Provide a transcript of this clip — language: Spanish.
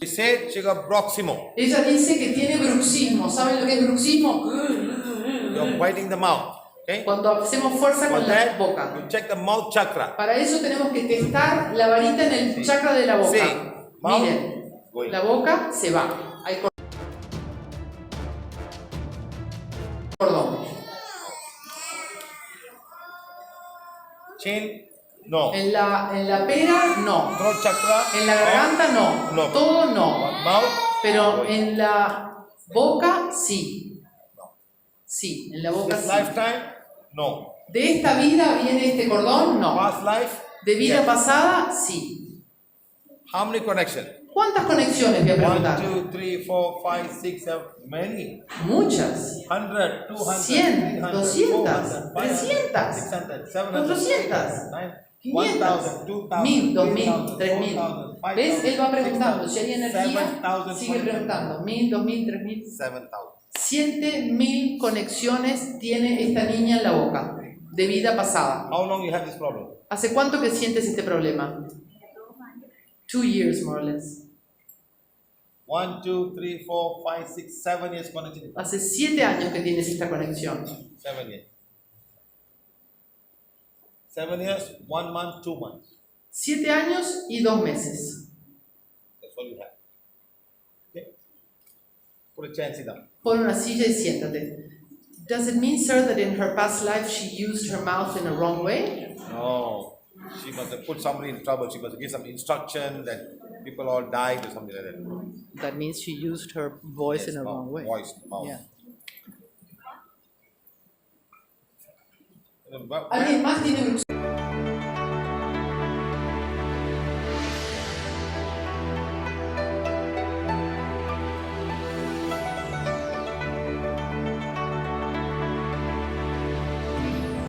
She said she got bruxismo. Ella dice que tiene bruxismo. ¿Saben lo que es bruxismo? You're biting the mouth. Okay? Cuando hacemos fuerza For con la that, boca. you check the mouth chakra. Para eso tenemos que testar la varita en el chakra de la boca. Sí. Mouth. Miren, Going. la boca se va. Hay cordón. Chin, no. En la pera, no. Throat chakra. En la garganta, no. No. Todo no. Mouth. Pero en la boca, sí. Sí, en la boca This sí. lifetime, no. ¿De esta vida viene este cordón? No. Past life, ¿De vida yes. pasada? Sí. How many connections? ¿Cuántas conexiones voy a 1, preguntar? 2, 3, 4, 5, 6, 7, many. Muchas. 100, 200, 100, 300, 200, 400, 300, 600, 700, 400, 500, 1000, 2000, 3000. ¿Ves? Él va preguntando. Si hay energía, sigue preguntando. 1000, 2000, 3000. 7,000. 7000 conexiones tiene esta niña en la boca de vida pasada. How long you have this problem? ¿Hace cuánto que sientes este problema? 2 years, more or less. 1, 2, 3, 4, 5, 6, 7 years connected. Hace 7 años que tienes esta conexión. 7 years. 7 years, 1 month, 2 months. 7 años y 2 meses. That's all you have. Okay? Put a chair and sit down. Pon una silla y siéntate. Does it mean, sir, that in her past life she used her mouth in a wrong way? No. She must have put somebody in trouble. She must have given some instruction that people all died or something like that. That means she used her voice Yes, in a mouth, wrong way. Voice, mouth. Yeah. And then, ¿Alguien más tiene bruxismo?